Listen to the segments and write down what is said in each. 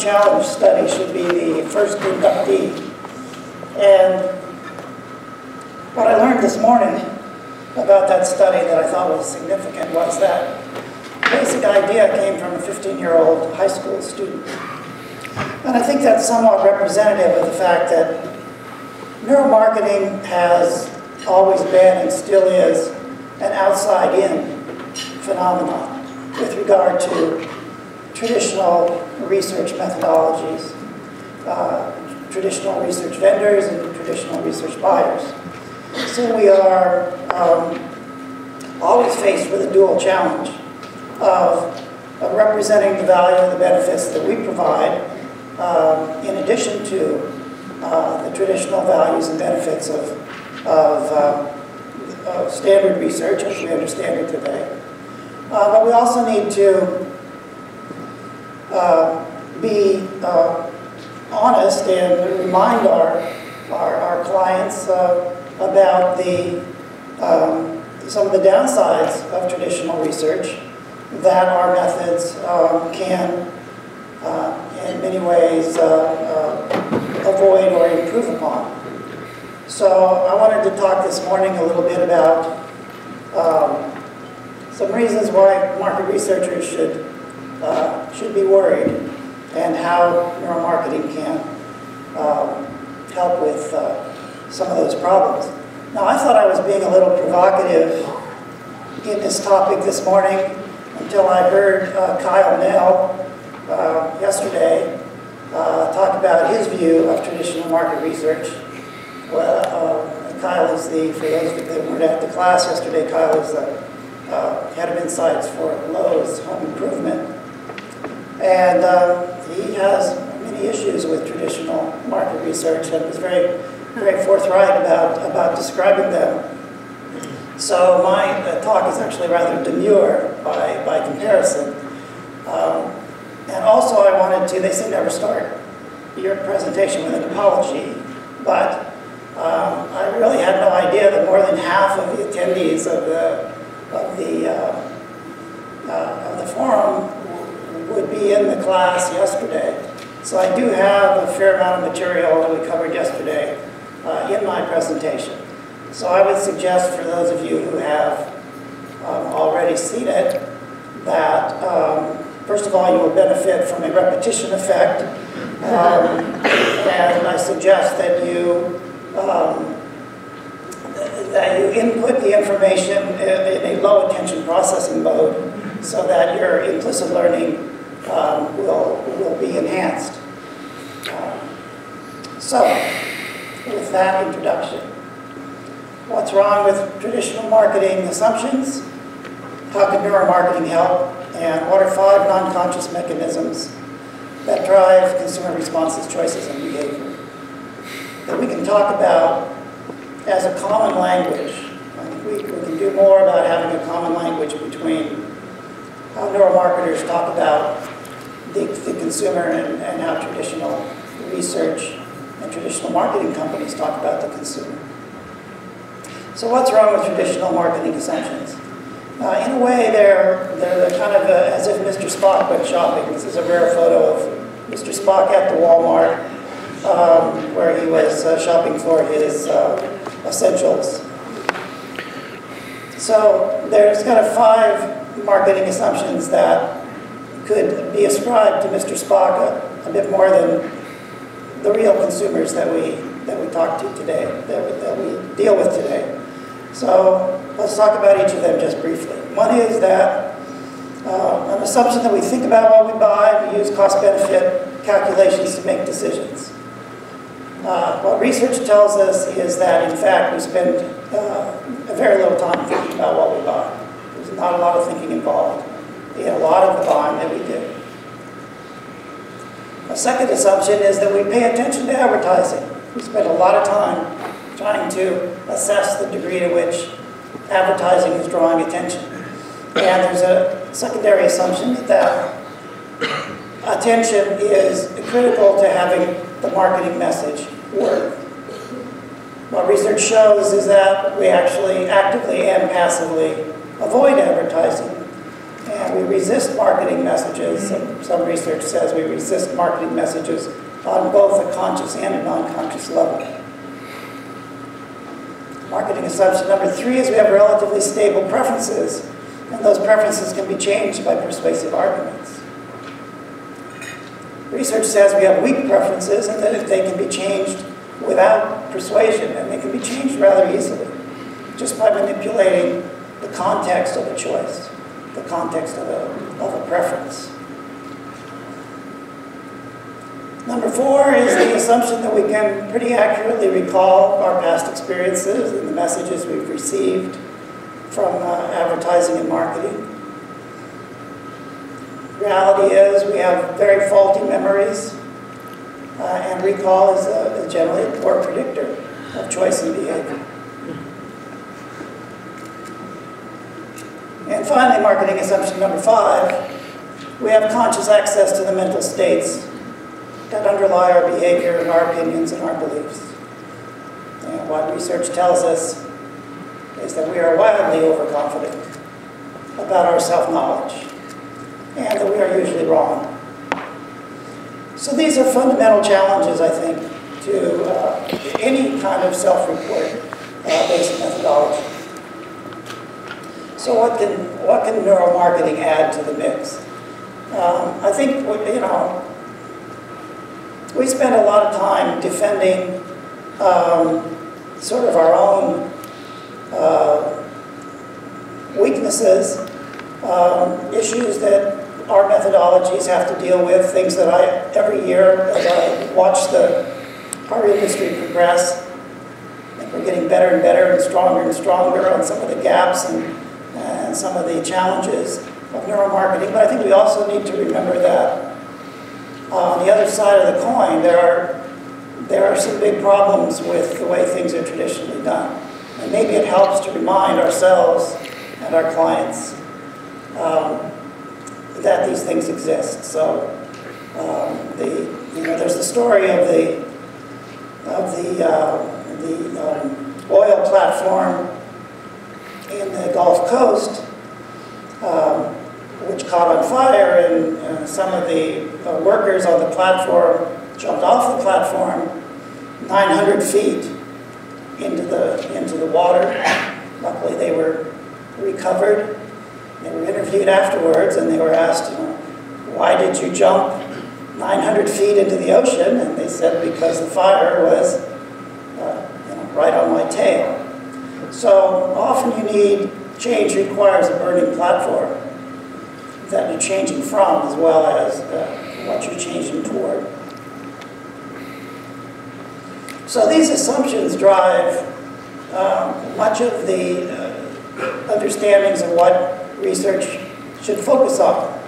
challenge study should be the first inductee. And what I learned this morning about that study that I thought was significant was that the basic idea came from a 15-year-old high school student. And I think that's somewhat representative of the fact that neuromarketing has always been and still is an outside-in phenomenon with regard to traditional research methodologies, traditional research vendors, and traditional research buyers. So we are always faced with a dual challenge of representing the value and the benefits that we provide in addition to the traditional values and benefits of standard research as we understand it today. But we also need to be honest and remind our clients about some of the downsides of traditional research that our methods can, in many ways, avoid or improve upon. So I wanted to talk this morning a little bit about some reasons why market researchers should be worried and how neuromarketing can help with some of those problems. Now, I thought I was being a little provocative in this topic this morning until I heard Kyle Nell yesterday talk about his view of traditional market research. Well, Kyle is for those that weren't at the class yesterday, Kyle is the head of insights for Lowe's Home Improvement. And he has many issues with traditional market research and was very, very forthright about describing them. So my talk is actually rather demure by comparison. And also I wanted to, they say never start your presentation with an apology, but I really had no idea that more than half of the attendees of the forum would be in the class yesterday. So I do have a fair amount of material that we covered yesterday in my presentation. So I would suggest for those of you who have already seen it that first of all you will benefit from a repetition effect, and I suggest that you input the information in a low attention processing mode so that your implicit learning will be enhanced. So, with that introduction, what's wrong with traditional marketing assumptions? How can neuromarketing help? And what are 5 non-conscious mechanisms that drive consumer responses, choices, and behavior that we can talk about as a common language? I think we can do more about having a common language between how neuromarketers talk about the consumer and how traditional research and traditional marketing companies talk about the consumer. So what's wrong with traditional marketing assumptions? In a way, they're kind of as if Mr. Spock went shopping. This is a rare photo of Mr. Spock at the Walmart where he was shopping for his essentials. So there's kind of 5 marketing assumptions that could be ascribed to Mr. Spock a bit more than the real consumers that we talk to today, that we deal with today. So let's talk about each of them just briefly. One is that an assumption that we think about what we buy, we use cost-benefit calculations to make decisions. What research tells us is that, in fact, we spend a very little time thinking about what we buy. There's not a lot of thinking involved in a lot of the buying that we do. A second assumption is that we pay attention to advertising. We spend a lot of time trying to assess the degree to which advertising is drawing attention. And there's a secondary assumption that attention is critical to having the marketing message work. What research shows is that we actually actively and passively avoid advertising. And we resist marketing messages. Some research says we resist marketing messages on both a conscious and a non-conscious level. Marketing assumption number 3 is we have relatively stable preferences, and those preferences can be changed by persuasive arguments. Research says we have weak preferences and that they can be changed without persuasion, and they can be changed rather easily, just by manipulating the context of a choice, the context of a preference. Number 4 is the assumption that we can pretty accurately recall our past experiences and the messages we've received from advertising and marketing. Reality is we have very faulty memories, and recall is generally a poor predictor of choice and behavior. And finally, marketing assumption number 5, we have conscious access to the mental states that underlie our behavior and our opinions and our beliefs. And what research tells us is that we are wildly overconfident about our self-knowledge, and that we are usually wrong. So these are fundamental challenges, I think, to any kind of self-report based methodology. So what can neuromarketing add to the mix? I think, we spend a lot of time defending sort of our own weaknesses, issues that our methodologies have to deal with, things that every year as I watch our industry progress, and we're getting better and better and stronger on some of the gaps and some of the challenges of neuromarketing. But I think we also need to remember that on the other side of the coin, there are some big problems with the way things are traditionally done. And maybe it helps to remind ourselves and our clients that these things exist. So there's the story of the oil platform in the Gulf Coast, which caught on fire, and some of the workers on the platform jumped off the platform 900 feet into the water. Luckily, they were recovered. They were interviewed afterwards, and they were asked, why did you jump 900 feet into the ocean? And they said, because the fire was right on my tail. So often change requires a burning platform that you're changing from, as well as what you're changing toward. So these assumptions drive much of the understandings of what research should focus on.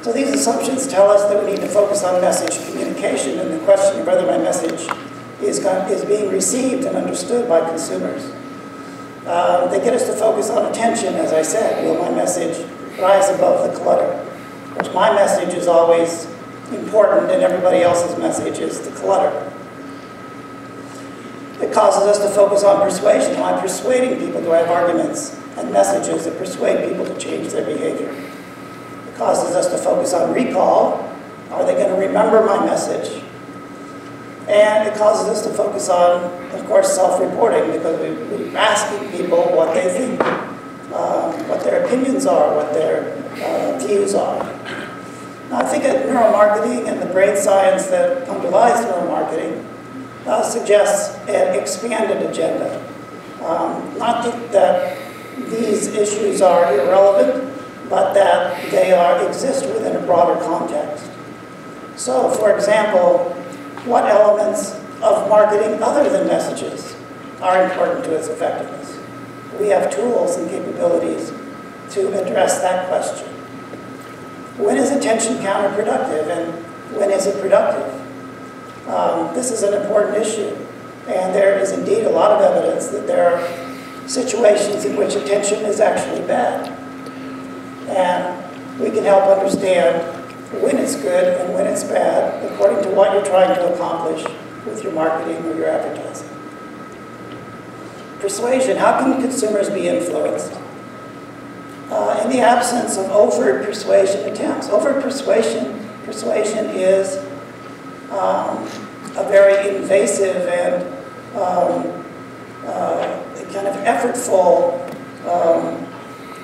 So these assumptions tell us that we need to focus on message communication and the question of whether my message is being received and understood by consumers. They get us to focus on attention, as I said. Will my message rise above the clutter? Which my message is always important and everybody else's message is the clutter. It causes us to focus on persuasion. Am I persuading people? Do I have arguments and messages that persuade people to change their behavior? It causes us to focus on recall. Are they going to remember my message? And it causes us to focus on, of course, self-reporting, because we're asking people what they think, what their opinions are, what their views are. Now, I think that neuromarketing and the brain science that underlies neuromarketing suggests an expanded agenda. Not that these issues are irrelevant, but that they exist within a broader context. So, for example, what elements of marketing other than messages are important to its effectiveness? We have tools and capabilities to address that question. When is attention counterproductive, and when is it productive? This is an important issue, and there is indeed a lot of evidence that there are situations in which attention is actually bad. And we can help understand when it's good and when it's bad according to what you're trying to accomplish with your marketing or your advertising. Persuasion, how can consumers be influenced? in the absence of overt persuasion attempts. Overt persuasion is a very invasive and kind of effortful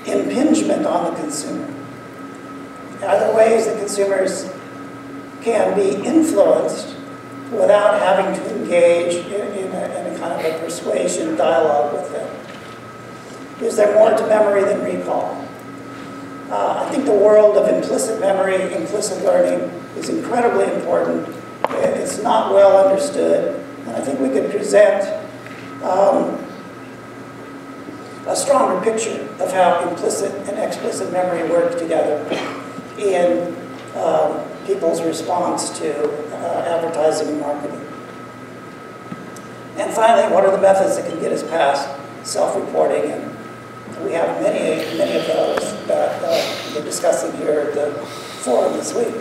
impingement on the consumer. Are there ways that consumers can be influenced without having to engage in a kind of a persuasion dialogue with them? Is there more to memory than recall? I think the world of implicit memory, implicit learning is incredibly important. It's not well understood, and I think we could present a stronger picture of how implicit and explicit memory work together in people's response to advertising and marketing. And finally, what are the methods that can get us past self-reporting? And we have many of those that we're discussing here at the forum this week.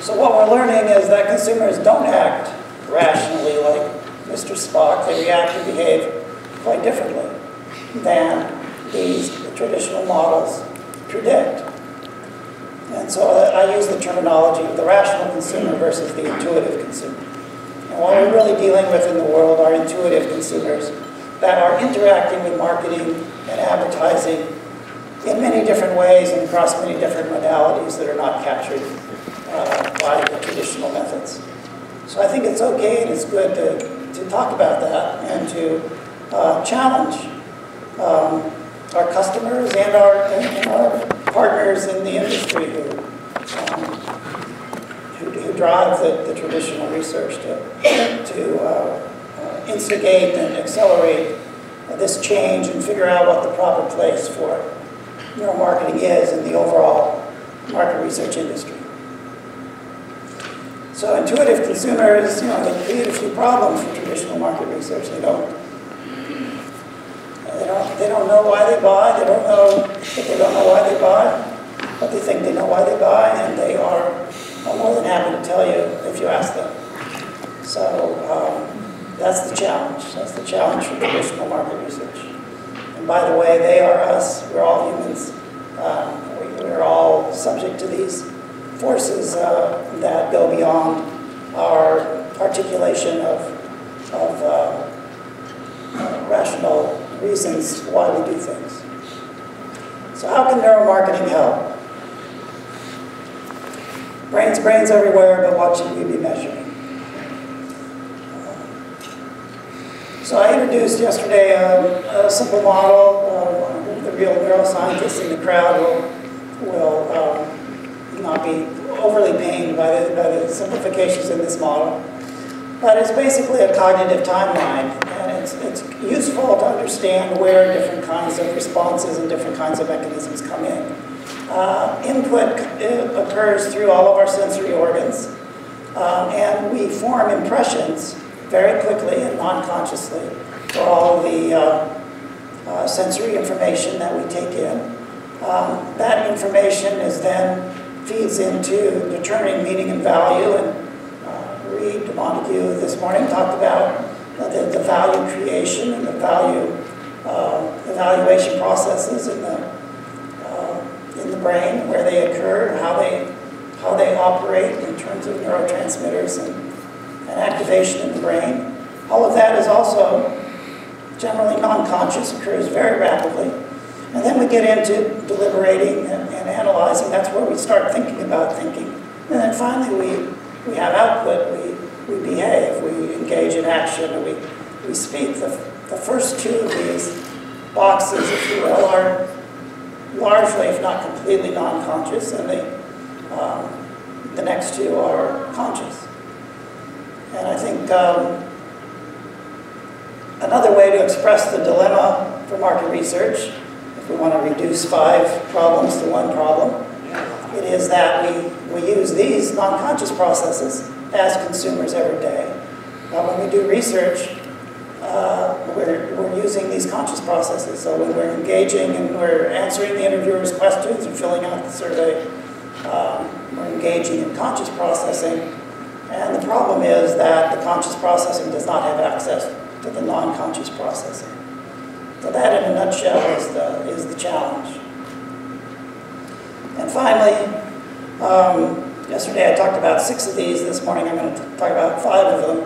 So what we're learning is that consumers don't act rationally like Mr. Spock. They react and behave quite differently than these traditional models predict. And so I use the terminology of the rational consumer versus the intuitive consumer. And what we're really dealing with in the world are intuitive consumers that are interacting with marketing and advertising in many different ways and across many different modalities that are not captured by the traditional methods. So I think it's okay and it's good to talk about that and to challenge our customers and our partners in the industry who drive the traditional research to instigate and accelerate this change and figure out what the proper place for neuromarketing is in the overall market research industry. So intuitive consumers, they create a few problems for traditional market research. They don't know why they buy. They don't know that they don't know why they buy, but they think they know why they buy, and they are more than happy to tell you if you ask them. So that's the challenge. That's the challenge for traditional market research. And by the way, they are us. We're all humans. We're all subject to these forces that go beyond our articulation of rational reasons why we do things. So how can neuromarketing help? Brains everywhere, but what should we be measuring? So I introduced yesterday a simple model. The real neuroscientists in the crowd will not be overly pained by the simplifications in this model. But it's basically a cognitive timeline, and it's useful to understand where different kinds of responses and different kinds of mechanisms come in. Input occurs through all of our sensory organs, and we form impressions very quickly and non-consciously for all of the sensory information that we take in. That information is then feeds into determining meaning and value, and Reed Montague this morning talked about the value creation and the value evaluation processes in the brain, where they occur, how they operate in terms of neurotransmitters and activation in the brain. All of that is also generally non-conscious, occurs very rapidly. And then we get into deliberating and analyzing. That's where we start thinking about thinking. And then finally we have output, we behave, we engage in action, and we speak. The first two of these boxes, if you will, are largely, if not completely, non-conscious, and the next two are conscious. And I think another way to express the dilemma for market research, if we want to reduce 5 problems to 1 problem, it is that we use these non-conscious processes as consumers every day. Now, when we do research, we're using these conscious processes. So when we're engaging and we're answering the interviewer's questions and filling out the survey, we're engaging in conscious processing. And the problem is that the conscious processing does not have access to the non-conscious processing. So that, in a nutshell, is the challenge. And finally, yesterday I talked about 6 of these. This morning I'm going to talk about 5 of them.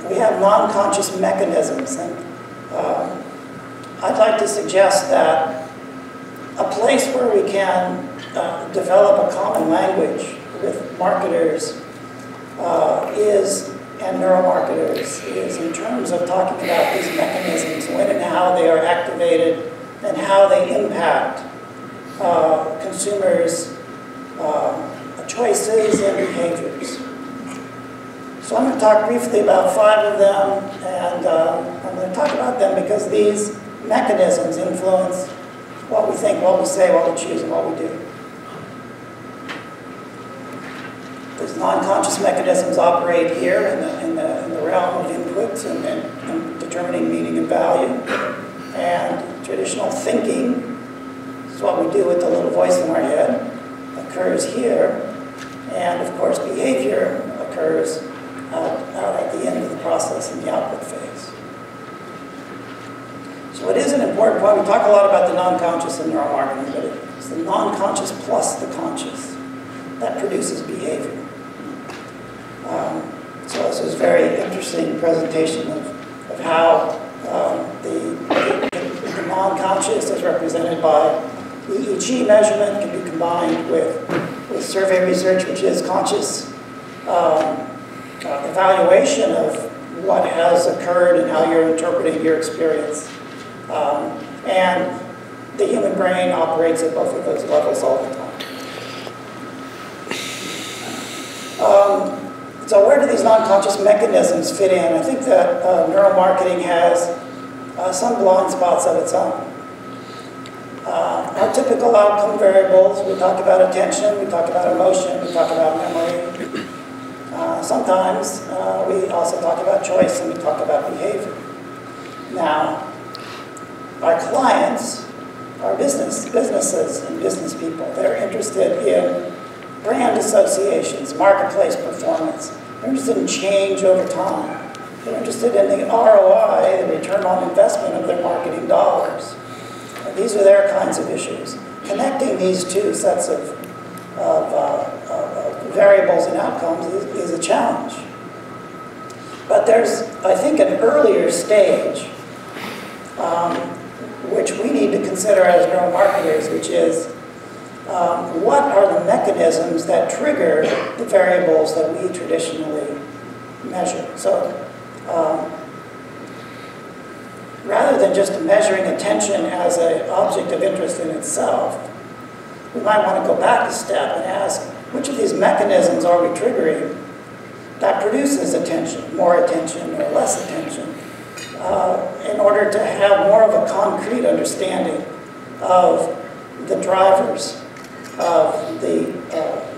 We have non-conscious mechanisms, and I'd like to suggest that a place where we can develop a common language with marketers and neuromarketers is in terms of talking about these mechanisms, when and how they are activated, and how they impact consumers' choices and behaviors. So I'm going to talk briefly about 5 of them, and I'm going to talk about them because these mechanisms influence what we think, what we say, what we choose, and what we do. These non-conscious mechanisms operate here in the realm of inputs and determining meaning and value. And traditional thinking is what we do with the little voice in our head, occurs here. And of course, behavior occurs out at the end of the process in the output phase. So it is an important point. We talk a lot about the non-conscious in neuromarketing, but it's the non-conscious plus the conscious that produces behavior. So this is a very interesting presentation of how the non-conscious, as represented by the EEG measurement, can be combined with survey research, which is conscious evaluation of what has occurred and how you're interpreting your experience. And the human brain operates at both of those levels all the time. So where do these non-conscious mechanisms fit in? I think that neuromarketing has some blind spots of its own. Our typical outcome variables, we talk about attention, we talk about emotion, we talk about memory. Sometimes we also talk about choice and we talk about behavior. Now, our clients are businesses and business people. They're interested in brand associations, marketplace performance. They're interested in change over time. They're interested in the ROI, the return on investment of their marketing dollars. And these are their kinds of issues. Connecting these two sets of variables and outcomes is a challenge. But there's, I think, an earlier stage which we need to consider as neuromarketers, which is what are the mechanisms that trigger the variables that we traditionally measure. So rather than just measuring attention as an object of interest in itself, we might want to go back a step and ask, which of these mechanisms are we triggering that produces attention, more attention or less attention, in order to have more of a concrete understanding of the drivers of the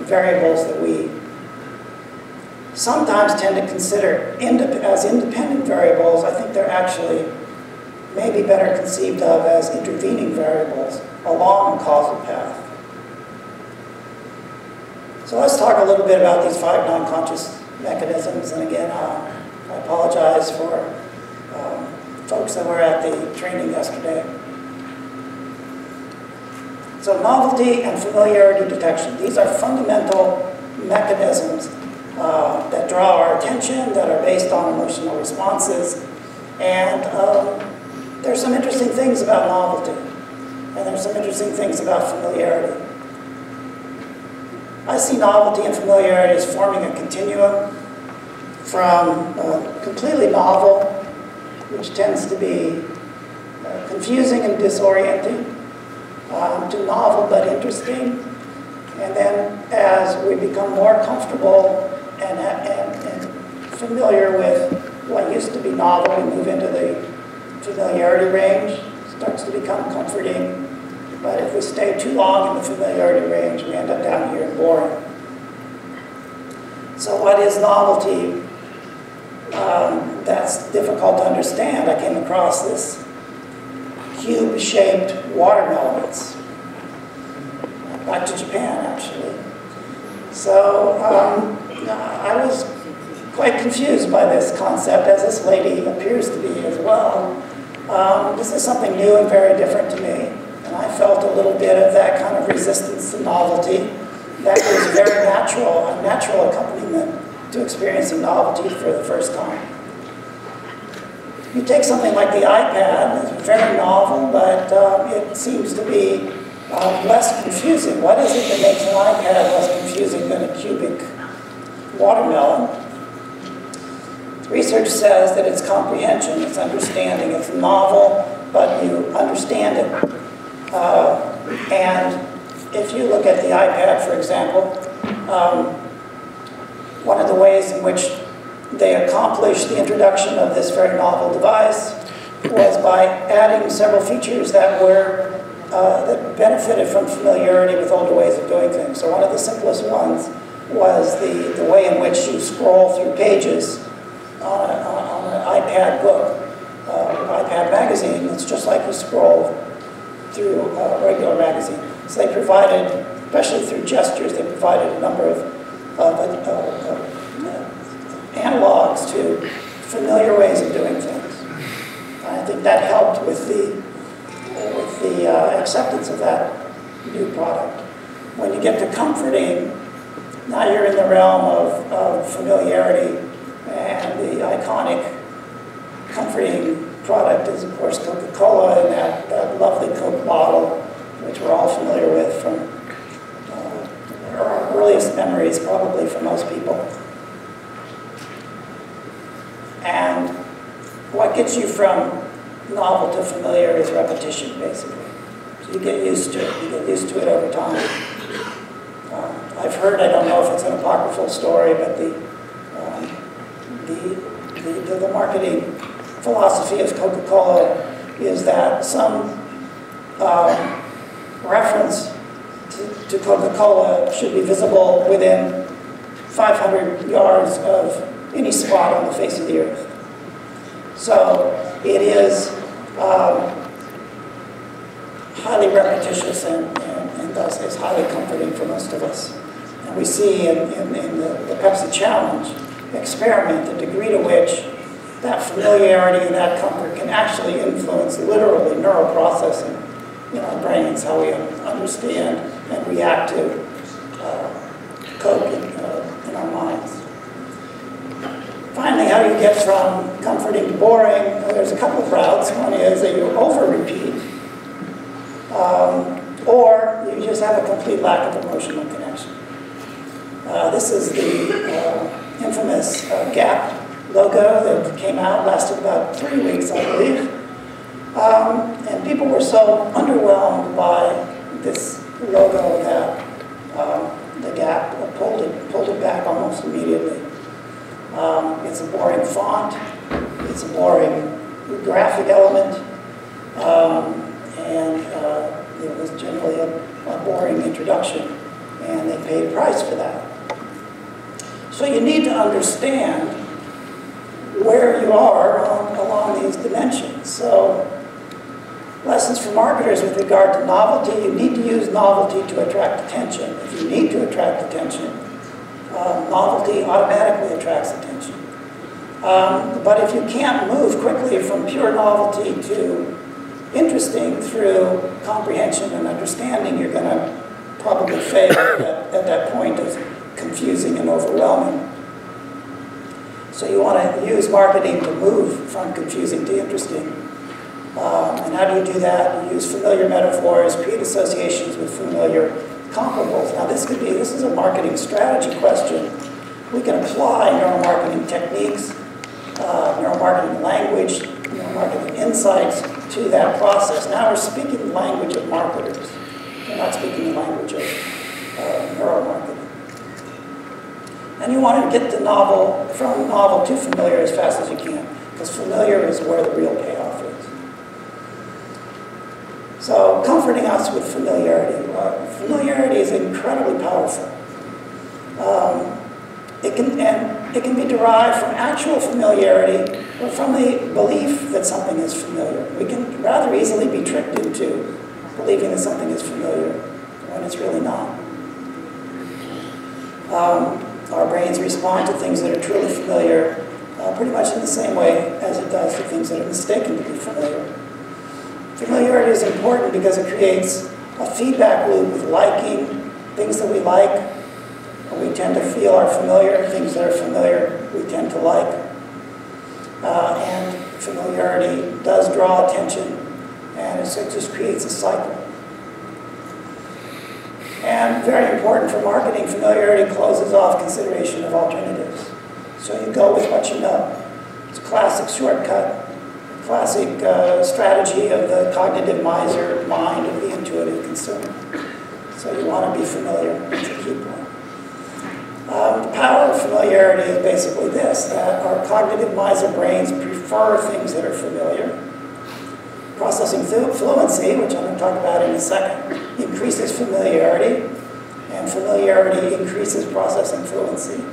variables that we sometimes tend to consider as independent variables. I think they're actually maybe better conceived of as intervening variables along a causal path. So let's talk a little bit about these 5 non-conscious mechanisms. And again, I apologize for folks that were at the training yesterday. So novelty and familiarity detection. These are fundamental mechanisms that draw our attention, that are based on emotional responses. And there's some interesting things about novelty. And there's some interesting things about familiarity. I see novelty and familiarity as forming a continuum from completely novel, which tends to be confusing and disorienting, to novel but interesting. And then as we become more comfortable and familiar with what used to be novel, we move into the familiarity range. It starts to become comforting. But if we stay too long in the familiarity range, we end up down here and boring. So what is novelty? That's difficult to understand. I came across this cube-shaped watermelons. Back to Japan, actually. So I was quite confused by this concept, as this lady appears to be as well. This is something new and very different to me, and I felt a little bit of that kind of resistance to novelty. That was very natural, a natural accompaniment to experiencing novelty for the first time. You take something like the iPad, it's very novel, but it seems to be less confusing. What is it that makes an iPad less confusing than a cubic watermelon? Research says that it's comprehension, it's understanding. It's novel, but you understand it. And if you look at the iPad, for example, one of the ways in which they accomplished the introduction of this very novel device was by adding several features that were that benefited from familiarity with older ways of doing things. So one of the simplest ones was the way in which you scroll through pages on an iPad book, iPad magazine. It's just like you scroll through a regular magazine. So they provided, especially through gestures, they provided a number of analogs to familiar ways of doing things. I think that helped with the acceptance of that new product. When you get to comforting, now you're in the realm of familiarity, and the iconic comforting product is, of course, Coca-Cola and that lovely Coke bottle, which we're all familiar with from our earliest memories, probably for most people. And what gets you from novel to familiar is repetition, basically. So you get used to it. You get used to it over time. I've heard, I don't know if it's an apocryphal story, but the marketing philosophy of Coca-Cola is that some reference to Coca-Cola should be visible within 500 yards of any spot on the face of the earth. So it is highly repetitious and thus is highly comforting for most of us. And we see in the Pepsi Challenge experiment the degree to which that familiarity and that comfort can actually influence literally neuroprocessing in our brains, how we understand and react to Coke in our minds. Finally, how do you get from comforting to boring? Well, there's a couple of routes. One is that you over-repeat, or you just have a complete lack of emotional connection. This is the infamous Gap logo that came out, lasted about 3 weeks, I believe. And people were so underwhelmed by this logo that the Gap pulled it back almost immediately. It's a boring font, it's a boring graphic element, and it was generally a boring introduction, and they paid a price for that. So you need to understand where you are along these dimensions. So, lessons for marketers with regard to novelty: you need to use novelty to attract attention. If you need to attract attention, novelty automatically attracts attention. But if you can't move quickly from pure novelty to interesting through comprehension and understanding, you're going to probably fail at that point of confusing and overwhelming. So you want to use marketing to move from confusing to interesting. And how do you do that? You use familiar metaphors, create associations with familiar comparables. Now this is a marketing strategy question. We can apply neuromarketing techniques, neuromarketing language, neuromarketing insights to that process. Now we're speaking the language of marketers. We're not speaking the language of neuromarketing. And you want to get from novel to familiar as fast as you can, because familiar is where the real payoff is. So, comforting us with familiarity. Familiarity is incredibly powerful. It can be derived from actual familiarity or from the belief that something is familiar. We can rather easily be tricked into believing that something is familiar when it's really not. Our brains respond to things that are truly familiar pretty much in the same way as it does to things that are mistaken to be familiar. Familiarity is important because it creates a feedback loop with liking things that we like. We tend to feel are familiar. Things that are familiar we tend to like. And familiarity does draw attention, and it just creates a cycle. And very important for marketing, familiarity closes off consideration of alternatives. So you go with what you know. It's a classic shortcut, classic strategy of the cognitive miser mind of the intuitive consumer. So you want to be familiar. That's a key point. The power of familiarity is basically this, that our cognitive miser brains prefer things that are familiar. Processing fluency, which I'm going to talk about in a second, increases familiarity, and familiarity increases processing fluency.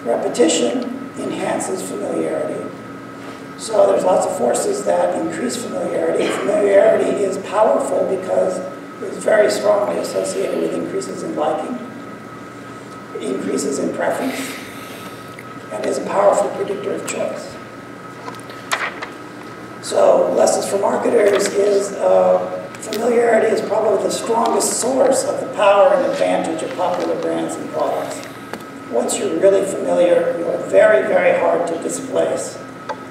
Repetition enhances familiarity. So there's lots of forces that increase familiarity. Familiarity is powerful because it's very strongly associated with increases in liking, increases in preference, and is a powerful predictor of choice. So, lessons for marketers is familiarity is probably the strongest source of the power and advantage of popular brands and products. Once you're really familiar, you are very, very hard to displace.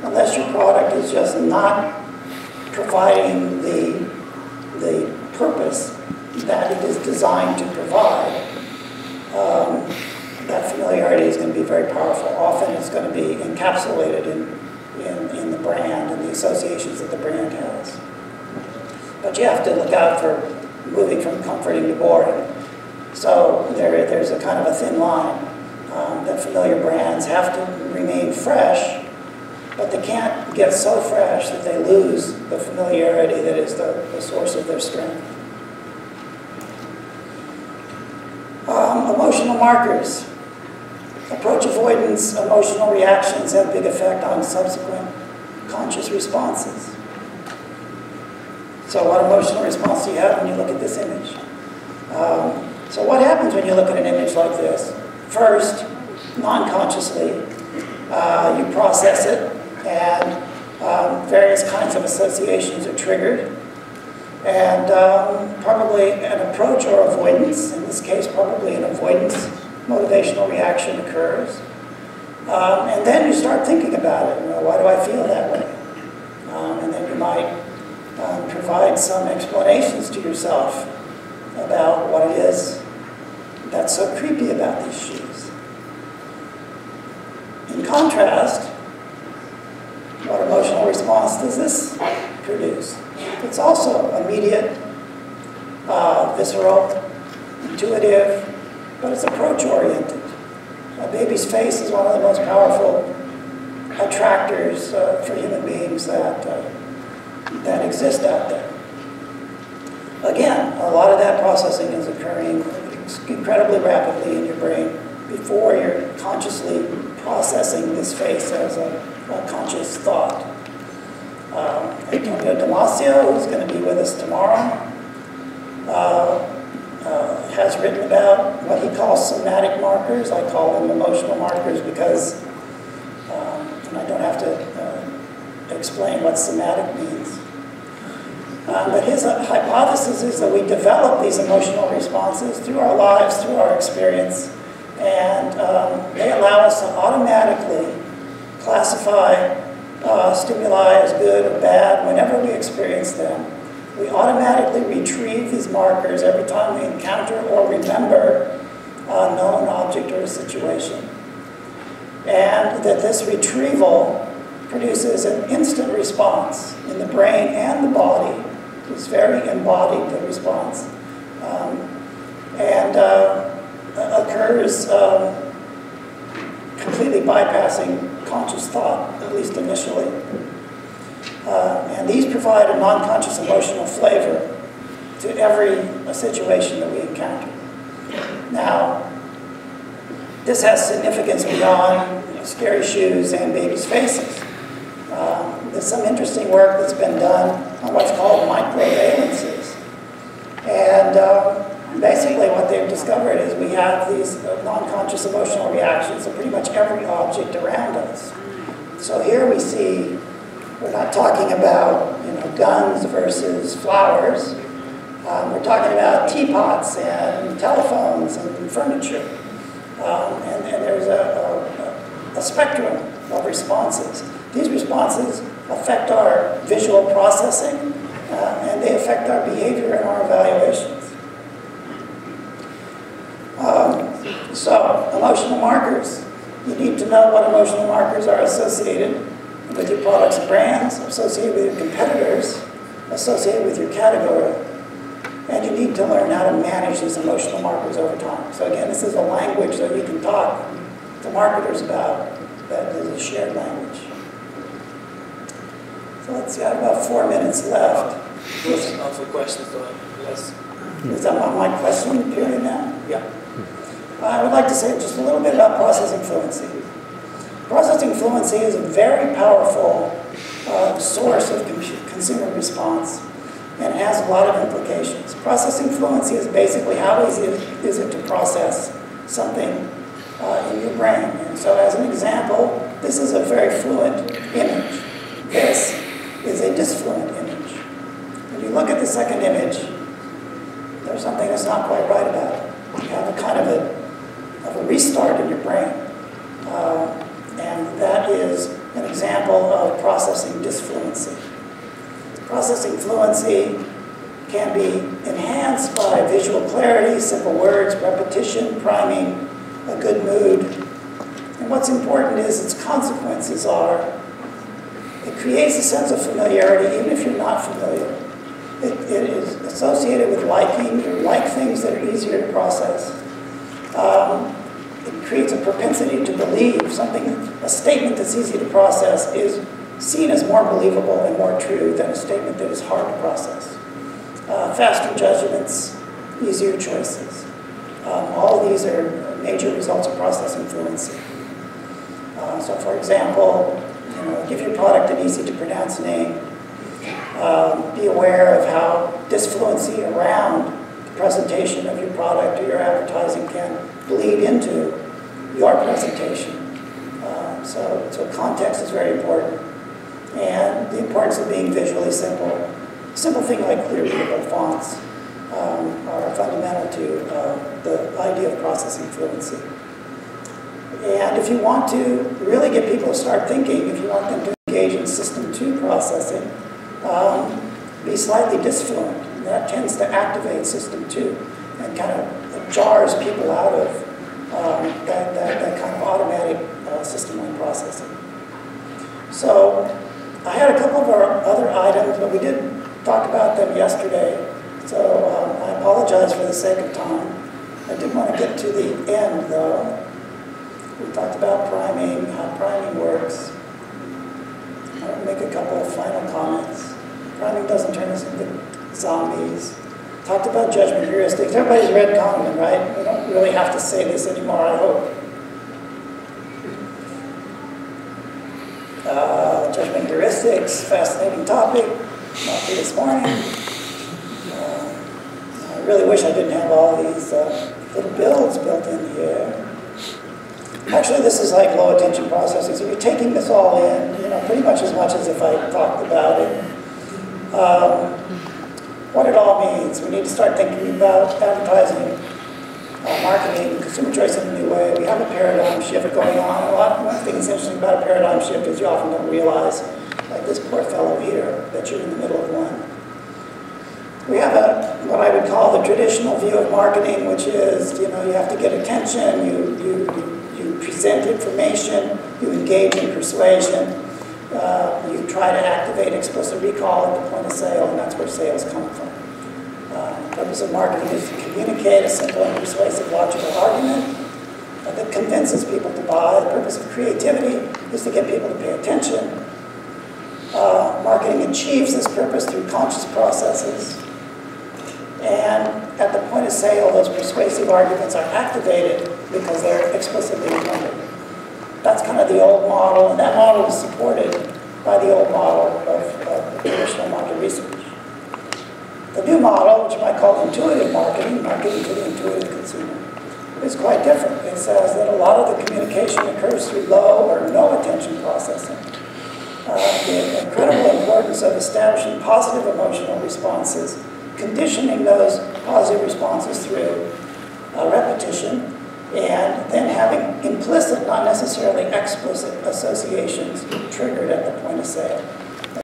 Unless your product is just not providing the purpose that it is designed to provide, that familiarity is going to be very powerful. Often it's going to be encapsulated in the brand and the associations that the brand has. But you have to look out for moving from comforting to boring. So there's a kind of a thin line that familiar brands have to remain fresh, but they can't get so fresh that they lose the familiarity that is the source of their strength. Emotional markers. Approach avoidance, emotional reactions have big effect on subsequent conscious responses. So what emotional response do you have when you look at this image? So what happens when you look at an image like this? First, non-consciously, you process it, and various kinds of associations are triggered. And probably an approach or avoidance, in this case probably an avoidance, motivational reaction occurs. And then you start thinking about it. Why do I feel that way? And then you might provide some explanations to yourself about what it is that's so creepy about these shoes. In contrast, what emotional response does this produce? It's also immediate, visceral, intuitive, but it's approach-oriented. A baby's face is one of the most powerful attractors for human beings that exist out there. Again, a lot of that processing is occurring incredibly rapidly in your brain before you're consciously processing this face as a conscious thought. Antonio Damasio, who's going to be with us tomorrow, has written about what he calls somatic markers. I call them emotional markers because, and I don't have to explain what somatic means. But his hypothesis is that we develop these emotional responses through our lives, through our experience, and they allow us to automatically classify stimuli as good or bad whenever we experience them. We automatically retrieve these markers every time we encounter or remember a known object or a situation. And that this retrieval produces an instant response in the brain and the body. It's very embodied, the response. And occurs completely bypassing conscious thought, at least initially. And these provide a non-conscious emotional flavor to every situation that we encounter. Now, this has significance beyond scary shoes and babies' faces. There's some interesting work that's been done on what's called microvalences. And basically what they've discovered is we have these non-conscious emotional reactions to pretty much every object around us. So here we see, we're not talking about guns versus flowers. We're talking about teapots and telephones and furniture. And there's a spectrum of responses. These responses affect our visual processing, and they affect our behavior and our evaluations. So, emotional markers. You need to know what emotional markers are associated with your products and brands, associated with your competitors, associated with your category. And you need to learn how to manage these emotional markers over time. So again, this is a language that we can talk to marketers about that is a shared language. So let's see, I have about 4 minutes left. Also questions, yes. Is that my question period now? Yeah. I would like to say just a little bit about processing fluency. Processing fluency is a very powerful source of consumer response, and it has a lot of implications. Processing fluency is basically how easy is it to process something in your brain. And so as an example, this is a very fluent image. This is a disfluent image. If you look at the second image, there's something that's not quite right about it. You have a kind of a restart in your brain. And that is an example of processing disfluency. Processing fluency can be enhanced by visual clarity, simple words, repetition, priming, a good mood. And what's important is its consequences are, it creates a sense of familiarity even if you're not familiar. It is associated with liking. You like things that are easier to process. It creates a propensity to believe something, a statement that's easy to process is seen as more believable and more true than a statement that is hard to process. Faster judgments, easier choices. All of these are major results of processing fluency. So for example, give your product an easy to pronounce name. Be aware of how disfluency around the presentation of your product or your advertising can bleed into your presentation. So context is very important. And the importance of being visually simple. Simple things like clear readable fonts are fundamental to the idea of processing fluency. And if you want to really get people to start thinking, if you want them to engage in System 2 processing, be slightly disfluent. That tends to activate System 2 and kind of jars people out of that kind of automatic System 1 processing. So I had a couple of our other items, but we did talk about them yesterday. So I apologize for the sake of time. I did want to get to the end, though. We talked about priming, how priming works. I'll make a couple of final comments. Priming doesn't turn us into zombies. Talked about judgment heuristics. Everybody's read Kahneman, right? We don't really have to say this anymore, I hope. Judgment heuristics, fascinating topic. Not for this morning. I really wish I didn't have all these little builds built in here. Actually, this is like low attention processing. So you're taking this all in, pretty much as if I talked about it. What it all means. We need to start thinking about advertising, marketing, consumer choice in a new way. We have a paradigm shift going on. One thing that's interesting about a paradigm shift is you often don't realize, like this poor fellow here, that you're in the middle of one. We have what I would call the traditional view of marketing, which is, you have to get attention, you present information, you engage in persuasion, you try to activate explicit recall at the point of sale, and that's where sales come from. The purpose of marketing is to communicate a simple and persuasive logical argument that convinces people to buy. The purpose of creativity is to get people to pay attention. Marketing achieves this purpose through conscious processes. And at the point of sale, those persuasive arguments are activated because they're explicitly remembered. That's kind of the old model, and that model is supported by the old model of traditional market research. The new model, which you might call intuitive marketing, marketing to the intuitive consumer, is quite different. It says that a lot of the communication occurs through low or no attention processing. the incredible importance of establishing positive emotional responses, conditioning those positive responses through repetition, and then having implicit, not necessarily explicit, associations triggered at the point of sale.